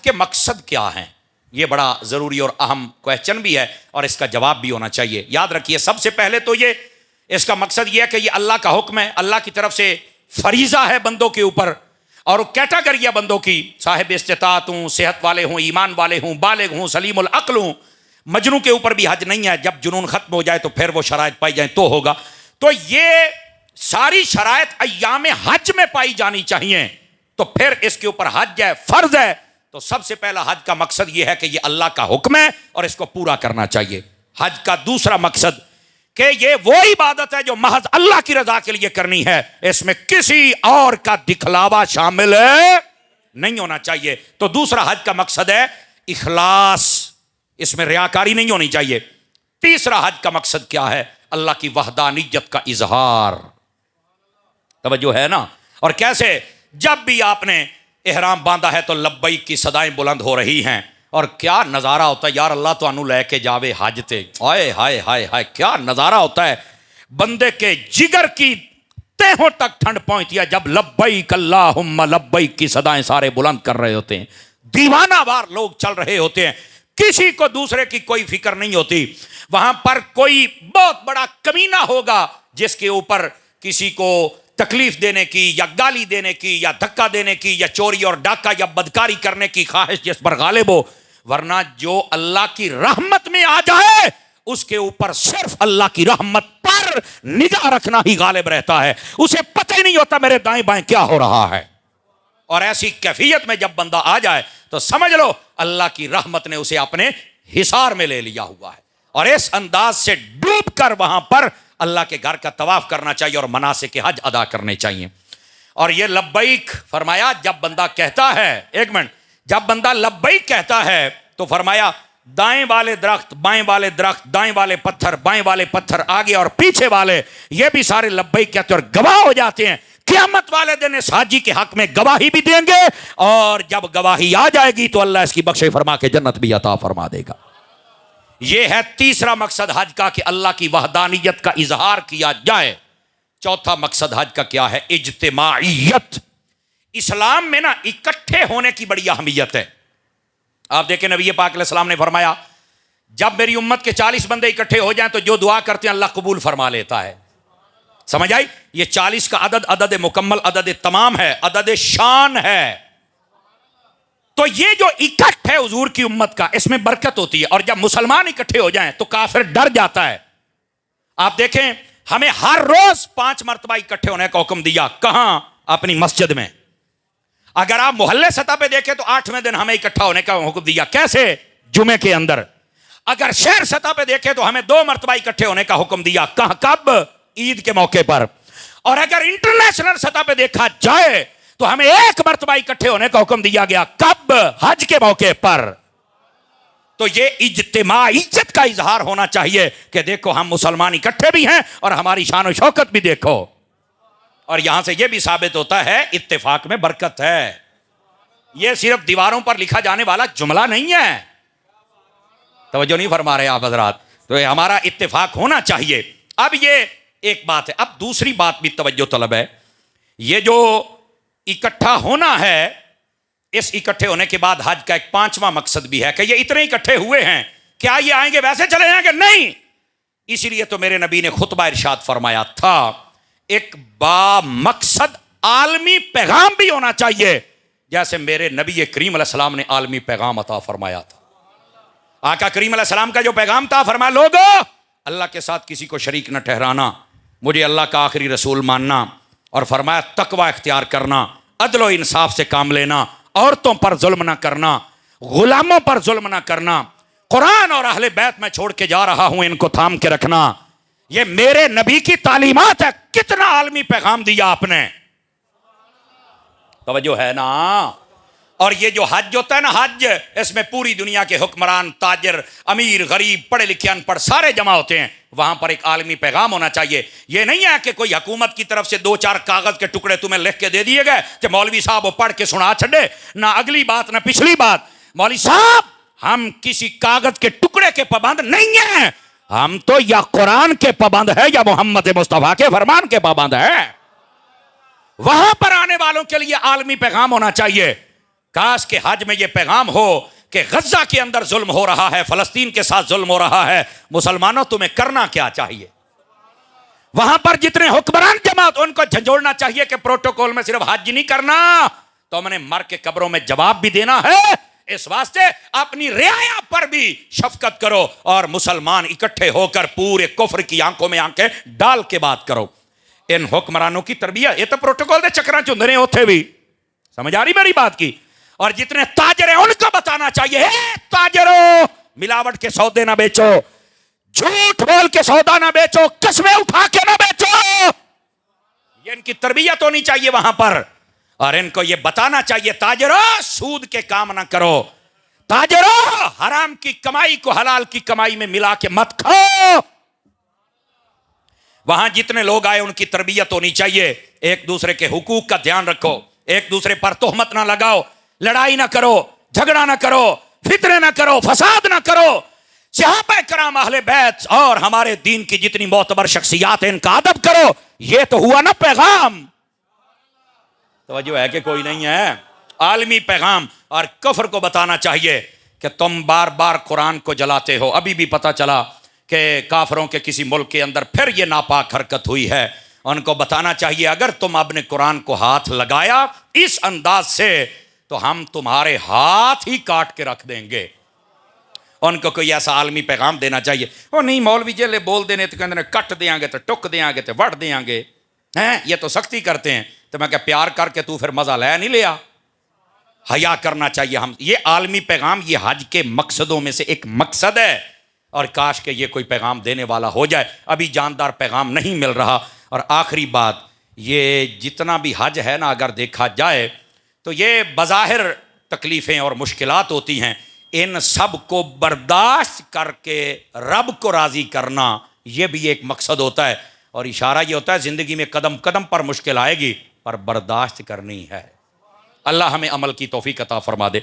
کے مقصد کیا ہیں؟ یہ بڑا ضروری اور اہم کویسچن بھی ہے اور اس کا جواب بھی ہونا چاہیے. یاد رکھیے سب سے پہلے تو یہ اس کا مقصد یہ ہے کہ یہ اللہ کا حکم ہے, اللہ کی طرف سے فریضہ ہے بندوں کے اوپر, اور وہ کیٹاگری ہے بندوں کی, صاحب استطاعت ہوں, صحت والے ہوں, ایمان والے ہوں, بالغ ہوں, سلیم العقل ہوں. مجنوں کے اوپر بھی حج نہیں ہے, جب جنون ختم ہو جائے تو پھر وہ شرائط پائی جائیں تو ہوگا. تو یہ ساری شرائط ایام حج میں پائی جانی چاہیے, تو پھر اس کے اوپر حج ہے, فرض ہے. تو سب سے پہلا حج کا مقصد یہ ہے کہ یہ اللہ کا حکم ہے اور اس کو پورا کرنا چاہیے. حج کا دوسرا مقصد کہ یہ وہ عبادت ہے جو محض اللہ کی رضا کے لیے کرنی ہے, اس میں کسی اور کا دکھلاوا شامل نہیں ہونا چاہیے. تو دوسرا حج کا مقصد ہے اخلاص, اس میں ریاکاری نہیں ہونی چاہیے. تیسرا حج کا مقصد کیا ہے؟ اللہ کی وحدانیت کا اظہار. توجہ ہے نا؟ اور کیسے؟ جب بھی آپ نے احرام باندھا ہے تو لبیک کی صدائیں بلند ہو رہی ہیں, اور کیا نظارہ ہوتا ہے, یار اللہ تو انو لے کے جاوے حج تے, ہائے ہائے ہائے ہائے کیا نظارہ ہوتا ہے. بندے کے جگر کی تہوں تک ٹھنڈ پہنچتی ہے جب لبیک اللہم لبیک کی صدائیں سارے بلند کر رہے ہوتے ہیں. دیوانہ وار لوگ چل رہے ہوتے ہیں, کسی کو دوسرے کی کوئی فکر نہیں ہوتی. وہاں پر کوئی بہت بڑا کمینہ ہوگا جس کے اوپر کسی کو تکلیف دینے کی یا گالی دینے کی یا دھکا دینے کی یا چوری اور ڈاکہ یا بدکاری کرنے کی خواہش جس پر غالب ہو, ورنہ جو اللہ کی رحمت میں آ جائے اس کے اوپر صرف اللہ کی رحمت پر نگاہ رکھنا ہی غالب رہتا ہے. اسے پتہ ہی نہیں ہوتا میرے دائیں بائیں کیا ہو رہا ہے. اور ایسی کیفیت میں جب بندہ آ جائے تو سمجھ لو اللہ کی رحمت نے اسے اپنے حصار میں لے لیا ہوا ہے. اور اس انداز سے ڈوب کر وہاں پر اللہ کے گھر کا طواف کرنا چاہیے اور مناسک حج ادا کرنے چاہیے. اور یہ لبیک فرمایا جب بندہ کہتا ہے, ایک منٹ, جب بندہ لبیک کہتا ہے تو فرمایا دائیں والے درخت, بائیں والے درخت, دائیں والے پتھر, بائیں والے پتھر, آگے اور پیچھے والے, یہ بھی سارے لبیک کہتے ہیں اور گواہ ہو جاتے ہیں. قیامت والے دن اس حاجی کے حق میں گواہی بھی دیں گے, اور جب گواہی آ جائے گی تو اللہ اس کی بخشش فرما کے جنت بھی عطا فرما دے گا. یہ ہے تیسرا مقصد حج کا کہ اللہ کی وحدانیت کا اظہار کیا جائے. چوتھا مقصد حج کا کیا ہے؟ اجتماعیت. اسلام میں نا اکٹھے ہونے کی بڑی اہمیت ہے. آپ دیکھیں نبی پاک علیہ السلام نے فرمایا جب میری امت کے 40 بندے اکٹھے ہو جائیں تو جو دعا کرتے ہیں اللہ قبول فرما لیتا ہے. سمجھ آئی؟ یہ 40 کا عدد عدد مکمل, عدد تمام ہے, عدد شان ہے. تو یہ جو اکٹھ ہے حضور کی امت کا, اس میں برکت ہوتی ہے. اور جب مسلمان اکٹھے ہو جائیں تو کافر ڈر جاتا ہے. آپ دیکھیں ہمیں ہر روز 5 مرتبہ اکٹھے ہونے کا حکم دیا. کہاں؟ اپنی مسجد میں. اگر آپ محلے سطح پہ دیکھیں تو 8ویں دن ہمیں اکٹھا ہونے کا حکم دیا. کیسے؟ جمعے کے اندر. اگر شہر سطح پہ دیکھیں تو ہمیں 2 مرتبہ اکٹھے ہونے کا حکم دیا. کہاں؟ کب؟ عید کے موقع پر. اور اگر انٹرنیشنل سطح پہ دیکھا جائے تو ہمیں 1 مرتبہ اکٹھے ہونے کا حکم دیا گیا. کب؟ حج کے موقع پر. تو یہ اجتماعیت کا اظہار ہونا چاہیے کہ دیکھو ہم مسلمان اکٹھے بھی ہیں اور ہماری شان و شوکت بھی دیکھو. اور یہاں سے یہ بھی ثابت ہوتا ہے اتفاق میں برکت ہے. یہ صرف دیواروں پر لکھا جانے والا جملہ نہیں ہے. توجہ نہیں فرما رہے آپ حضرات؟ تو یہ ہمارا اتفاق ہونا چاہیے. اب یہ ایک بات ہے. اب دوسری بات بھی توجہ طلب ہے. یہ جو اکٹھا ہونا ہے, اس اکٹھے ہونے کے بعد حج کا ایک 5واں مقصد بھی ہے کہ یہ اتنے اکٹھے ہوئے ہیں, کیا یہ آئیں گے ویسے چلے جائیں گے؟ نہیں. اسی لیے تو میرے نبی نے خطبہ ارشاد فرمایا تھا ایک با مقصد عالمی پیغام بھی ہونا چاہیے, جیسے میرے نبی کریم علیہ السلام نے عالمی پیغام عطا فرمایا تھا. آقا کریم علیہ السلام کا جو پیغام تھا, فرمایا لوگو اللہ کے ساتھ کسی کو شریک نہ ٹھہرانا, مجھے اللہ کا آخری رسول ماننا, اور فرمایا تقوی اختیار کرنا, عدل و انصاف سے کام لینا, عورتوں پر ظلم نہ کرنا, غلاموں پر ظلم نہ کرنا, قرآن اور اہل بیت میں چھوڑ کے جا رہا ہوں ان کو تھام کے رکھنا. یہ میرے نبی کی تعلیمات ہے. کتنا عالمی پیغام دیا آپ نے. توجہ ہے نا؟ اور یہ جو حج ہوتا ہے نا, حج, اس میں پوری دنیا کے حکمران, تاجر, امیر, غریب, پڑھے لکھے, ان پڑھ سارے جمع ہوتے ہیں. وہاں پر ایک عالمی پیغام ہونا چاہیے. یہ نہیں ہے کہ کوئی حکومت کی طرف سے 2-4 کاغذ کے ٹکڑے تمہیں لکھ کے دے دیے گئے کہ مولوی صاحب وہ پڑھ کے سنا چھڑے, نہ اگلی بات نہ پچھلی بات. مولوی صاحب ہم کسی کاغذ کے ٹکڑے کے پابند نہیں ہیں, ہم تو یا قرآن کے پابند ہے یا محمد مصطفیٰ کے فرمان کے پابند ہے. وہاں پر آنے والوں کے لیے عالمی پیغام ہونا چاہیے. کاش کہ حج میں یہ پیغام ہو کہ غزہ کے اندر ظلم ہو رہا ہے، فلسطین کے ساتھ ظلم ہو رہا ہے، مسلمانوں تمہیں کرنا کیا چاہیے؟ وہاں پر جتنے حکمران جماعت ان کو جھنجھوڑنا چاہیے کہ پروٹوکول میں صرف حج نہیں کرنا، تم نے مر کے قبروں میں جواب بھی دینا ہے، اس واسطے اپنی رعایا پر بھی شفقت کرو اور مسلمان اکٹھے ہو کر پورے کفر کی آنکھوں میں آنکھیں ڈال کے بات کرو۔ ان حکمرانوں کی تربیت، یہ تو پروٹوکول دے چکراں چندنے ہوتے بھی، سمجھ آ رہی میری بات کی؟ اور جتنے تاجر ہیں ان کو بتانا چاہیے، تاجروں ملاوٹ کے سودے نہ بیچو، جھوٹ بول کے سودا نہ بیچو، قسمیں اٹھا کے نہ بیچو، یہ ان کی تربیت ہونی چاہیے وہاں پر۔ اور ان کو یہ بتانا چاہیے تاجروں سود کے کام نہ کرو، تاجروں حرام کی کمائی کو حلال کی کمائی میں ملا کے مت کھاؤ۔ وہاں جتنے لوگ آئے ان کی تربیت ہونی چاہیے، ایک دوسرے کے حقوق کا دھیان رکھو، ایک دوسرے پر تہمت نہ لگاؤ، لڑائی نہ کرو، جھگڑا نہ کرو، فتنے نہ کرو، فساد نہ کرو۔ صحابہ کرام اہل بیت اور ہمارے دین کی جتنی معتبر شخصیات ہیں ان کا ادب کرو، یہ تو ہوا نا پیغام۔ توجہ ہے کہ کوئی نہیں ہے؟ عالمی پیغام۔ اور کفر کو بتانا چاہیے کہ تم بار بار قرآن کو جلاتے ہو، ابھی بھی پتہ چلا کہ کافروں کے کسی ملک کے اندر پھر یہ ناپاک حرکت ہوئی ہے، ان کو بتانا چاہیے اگر تم اپنے قرآن کو ہاتھ لگایا اس انداز سے تو ہم تمہارے ہاتھ ہی کاٹ کے رکھ دیں گے۔ ان کو کوئی ایسا عالمی پیغام دینا چاہیے۔ وہ نہیں مولوی جیلے بول دینے تو کہتے ہیں کٹ دیاں گے تو ٹک دیاں گے تو وڑ دیاں گے، ہیں یہ تو سختی کرتے ہیں۔ تو میں کہ پیار کر کے تو پھر مزہ لیا نہیں لیا، حیا کرنا چاہیے۔ ہم یہ عالمی پیغام یہ حج کے مقصدوں میں سے ایک مقصد ہے، اور کاش کہ یہ کوئی پیغام دینے والا ہو جائے، ابھی جاندار پیغام نہیں مل رہا۔ اور آخری بات، یہ جتنا بھی حج ہے نا اگر دیکھا جائے تو یہ بظاہر تکلیفیں اور مشکلات ہوتی ہیں، ان سب کو برداشت کر کے رب کو راضی کرنا یہ بھی ایک مقصد ہوتا ہے، اور اشارہ یہ ہوتا ہے زندگی میں قدم قدم پر مشکل آئے گی پر برداشت کرنی ہے۔ اللہ ہمیں عمل کی توفیق عطا فرما دے۔